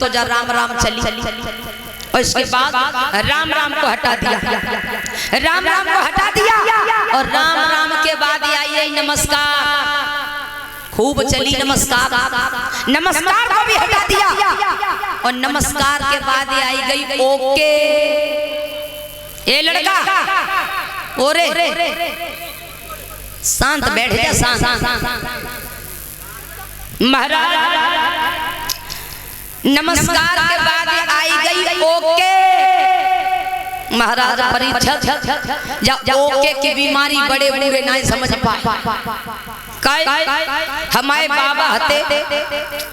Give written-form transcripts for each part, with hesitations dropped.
तो जा राम राम चली और इसके बाद राम राम को हटा दिया, राम राम को हटा दिया और राम राम के बाद आई नमस्कार, खूब चली नमस्कार, नमस्कार को भी हटा दिया और नमस्कार के बाद आई गई ओके। ए लड़का ओरे शांत बैठ जा, शांत। महाराज नमस्कार के बाद आई गई ओके। महाराज परीक्षा ओके की बीमारी बड़े बूढ़े नहीं समझ पाए। हमारे बाबा हते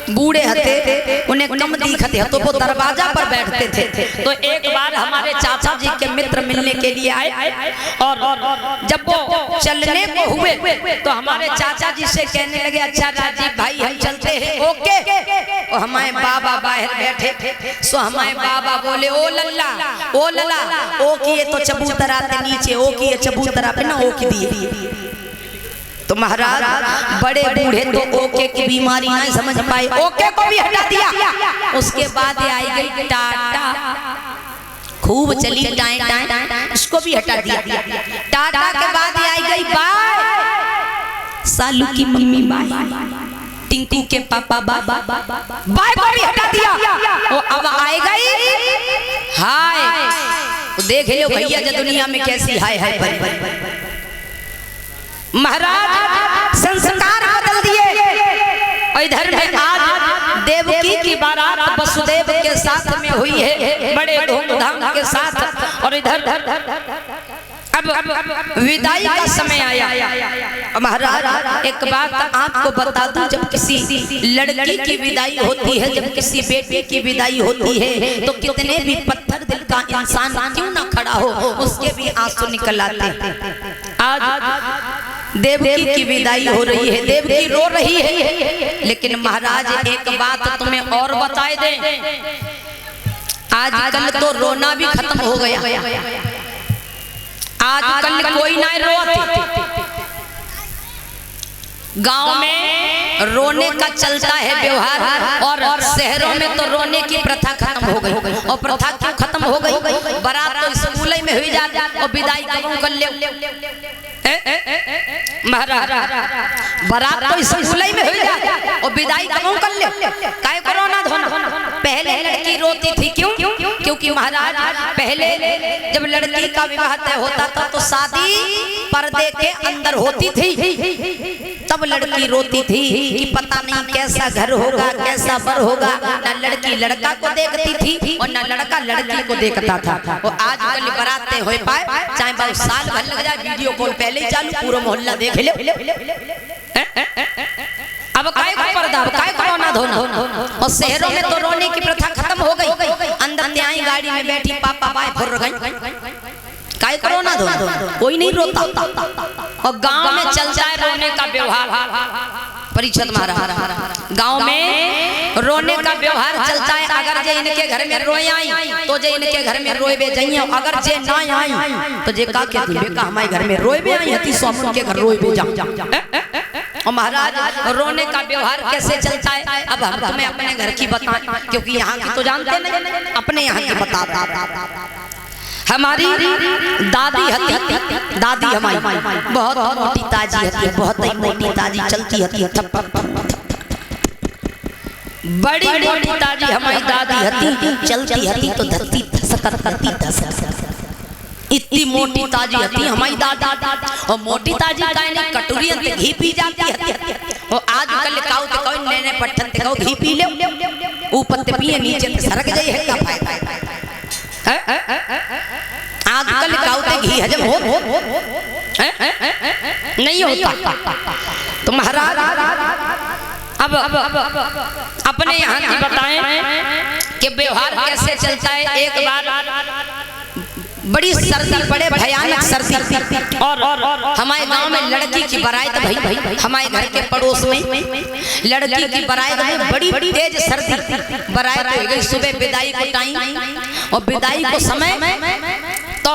बूढ़े हते उन्हें कम दिखते तो वो दरवाजा पर बैठते थे। तो एक बार हमारे चाचा जी के मित्र मिलने के लिए आए और जब वो चलने को हुए तो हमारे चाचा जी से कहने लगे अच्छा राजीव भाई हम चलते हैं ओके। और हमारे बाबा बाहर बैठे थे सो हमारे बाबा बोले ओ लल्ला ओ किए तो चबूतरा थे नीचे, ओ किए चबूतरा पे ना ओ की दिए। तो महाराज बड़े बूढ़े तो ओके की बीमारी नहीं समझ पाए, ओके को भी हटा दिया। उसके बाद आई गई टाटा, खूब चली टाए टाए, इसको भी हटा दिया। टाटा के बाद आई गई बाय, सालू की मम्मी बाय, टिंकू के पापा बाबा बाय को भी हटा दिया। वो अब आई गई हाय, देख लो भैया जो दुनिया में कैसी हाय हाय भरी। महाराज संस्कार बदल दिए और इधर में आज देवकी की बारात वसुदेव के साथ में हुई है बड़े धूमधाम के साथ। और इधर अब विदाई का समय आया। महाराज एक बात आपको बता दूं, जब किसी लड़की की विदाई होती है, जब किसी बेटे की विदाई होती है तो कितने भी पत्थर दिल का इंसान क्यों ना खड़ा हो उसके भी आंसू निकल आते हैं। आज देवकी की विदाई हो रही है, देवकी रो रही है, लेकिन महाराज एक बात तुम्हें और बताए दें, आजकल तो रोना भी खत्म हो गया। आजकल कोई ना रोते, गांव में रोने का चलता है व्यवहार और शहरों में तो रोने की प्रथा खत्म हो गई। और प्रथा क्यों खत्म हो गई? बारात तो स्कूल में हुई जाती और विदाई कब कर ले महाराज, बारात तो स्कूल में हुई जाती और विदाई कब कर ले, काय कोरोना धोना। पहले लड़की रोती थी क्यों? क्योंकि महाराज पहले जब लड़की का विवाह तय होता था तो शादी पर्दे के अंदर होती थी, तब लड़की रोती थी कि पता नहीं कैसा घर होगा कैसा बर होगा। ना लड़की लड़का को देखती थी और ना लड़का लड़की को देखता था। और आजकल बारातें हो पाए चाहे बहुत साल भर लग जाए, वीडियो कॉल पहले ही चालू, पूरा मोहल्ला देख ले। अब काय को पर्दा, काय को रोना धोना। और शहरों में तो रोने की प्रथा खत्म हो गई, अंदर से आई गाड़ी में बैठी पापा बाय फुर गई, काय को रोना धोना, कोई नहीं रोता। और गांव में चल जाए रोने का व्यवहार। परिषद महाराज गांव में रोने का व्यवहार चलता है। अगर जे इनके घर में रोए आई तो जे इनके घर में रोए बे जाइए, अगर जे ना आई तो जे का कहती बेका हमारे घर में रोए बे आई हती सोमन के घर रोए बे जा। और महाराज रोने का व्यवहार कैसे चलता है अब हम तुम्हें अपने घर की बताएं, क्योंकि यहाँ की तो जानते नहीं, अपने यहाँ की बताता। हमारी दादी हती, दादी हमारी बहुत मोटी ताजी हती, बहुत ही मोटी ताजी चलती हती, बड़ी मोटी ताजी हमारी दादी हती, चलती हती तो धरती धसक करती धसक। इतनी मोटी ताजी हती हमारी दादा। और मोटी ताजी काहे नहीं कटोरी अंत घी पी जाती हती। और आजकल काऊ ते कोई नए पट्टन ते काऊ घी पी ले, ऊपर ते पिए नीचे ते सरक जाए है का फायदा। आजकल काउते घी हजम हो नहीं होता। तो महाराज अब अपने यहाँ की बताएं कि व्यवहार कैसे चलता है। एक बार बड़ी सर्दी, बड़े भयानक सर्दी, और हमारे गांव में लड़की की बारात भाई हमारे घर के पड़ोस में लड़की की बारात में बड़ी तेज सर्दी, बारात हो गई सुबह विदाई को टाइम और विदाई को समय तो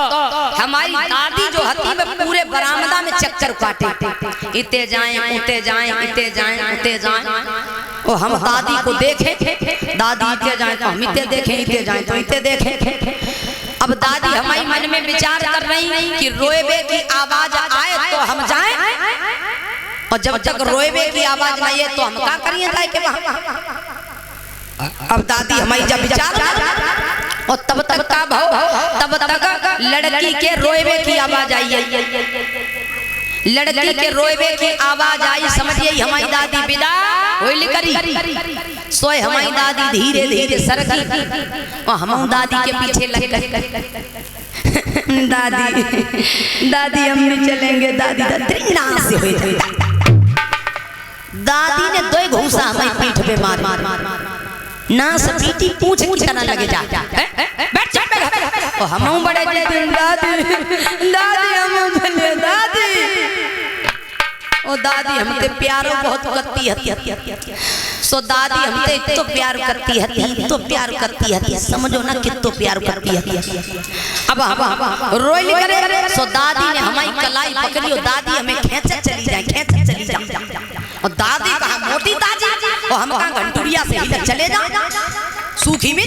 हमारी दादी जो हती में पूरे बरामदा में चक्कर काटे, इते जाएं उते जाएं, इते जाएं उते जाएं। और हम दादी को देखें, दादी इते जाएं तो हम इते देखें, इते जाएं तो इते देखें। अब दादी हमारी मन में विचार कर रही कि रोएबे की आवाज आए तो हम जाएं, और जब तक रोएबे की आवाज नहीं है तो हम क्या करिए जाए के वहां। अब दादी हमारी जब विचार और तब तक का भाव, तब तक लड़की के रोएबे की आवाज आई है, लड़की के रोएबे की आवाज आई। समझिए हमारी दादी विदा होइल करी, सोए हमारी दादी धीरे धीरे सरकी और हम दादी के पीछे लग गए। दादी दादी हम नहीं चलेंगे, दादी दादी से हुई। दादी ने दो घूसा हमारी पीठ पे मार ना सपीटी पूछ की तरह लगे जा बैठ जा बैठ। और हम बड़े दादी दादी हम भले दादी, ओ दादी हमते प्यारो बहुत करती है। सो दादी हमते इतो प्यार करती है, तो प्यार करती है, समझो ना कितो प्यार करती है। अब रोइल करे सो दादी ने हमारी कलाई पकड़ी और दादी हमें खींचे चली जाए, खींचे चली जाए। और दादी कहा मोटी दादी, और हम कहा घंटुरिया से हिल चले जा सूखी में।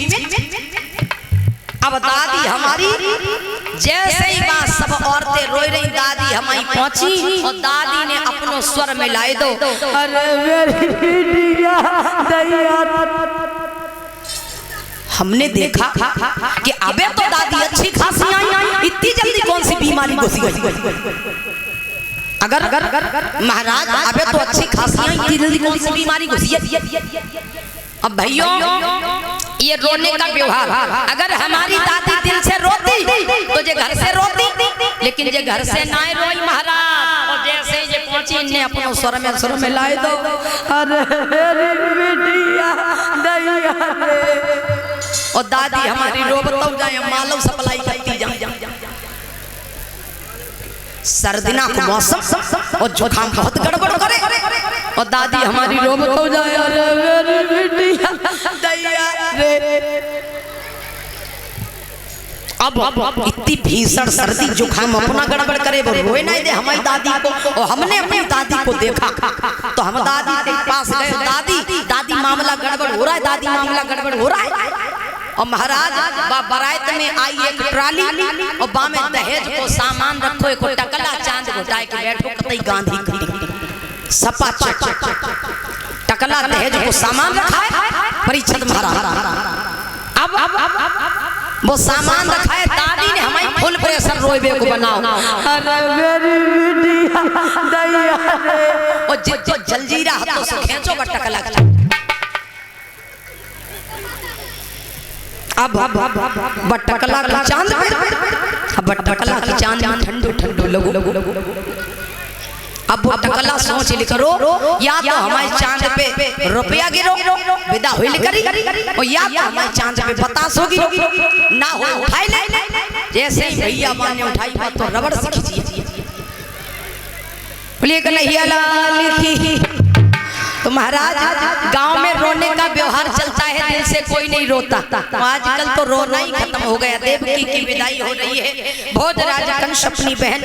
अब दादी हमारी जैसे ही बात सब औरतें रोई रही, दादी हमारी पहुंची और दादी ने अपनो स्वर में लाए दो, हमने देखा कि अबे तो दादी अच्छी खासी आई, इतनी जल्दी कौन सी बीमारी घुस गई। अगर महाराज अबे तो अच्छी खासी आई, इतनी जल्दी कौन सी बीमारी घुसी है। अब भैयों ये रोने का व्यवहार, अगर हमारी दादी दिल से रोती तो जे घर से रोती, लेकिन जे घर से ना रोई महाराज। और जैसे ये पहुंची इन्हें अपने स्वर में लाए दो, अरे बिटिया दैया रे। और दादी हमारी रोबतो जाए, मालव सप्लाई करती जाए। सर्दिना का मौसम और जुकाम बहुत गड़बड़ करे, और दादी हमारी रोबतो जाए, अरे बिटिया दैया रे। अब इतनी भीषण सर्दी जुकाम अपना गड़बड़ करे, वो रोए नहीं दे हमारी दादी को। और हमने अपनी दादी को देखा तो हम दादी के पास गए, दादी दादी मामला गड़बड़ हो रहा है, दादी मामला गड़बड़ हो रहा है। और महाराज बारात में आई एक ट्राली, और बा में दहेज को सामान रखो, एक टकला चांद घुटाए के बैठो, कतई गांधी कटी सपा टकला दहेज को सामान रखा है परीक्षित महाराज। अब वो सामान रखा है, दादी ने हमारी फुल प्रेशर रोइबे को बनाओ, अरे मेरी बिटिया दैया रे। और जो जलजीरा हाथों से खींचो टकला। अब बटकला का चांद पे, बटकला की चांद में ठंडो ठंडो लगो। अब वो टकला सोच लिख करो, या तो हमारे चांद पे रुपया गिरो विदा हुई करी, और या तो हमारे चांद पे बतास होगी, ना हो उठाई ले। जैसे ही भैया माने उठाई बात तो रबड़ से खींची, बोलिए कन्हैया लाल की। तो महाराज गांव में रोने का व्यवहार चलता है, दिल से कोई नहीं रोता। आजकल तो रोना ही खत्म हो गया। देवकी की विदाई हो रही है, भोज राजा कंस अपनी बहन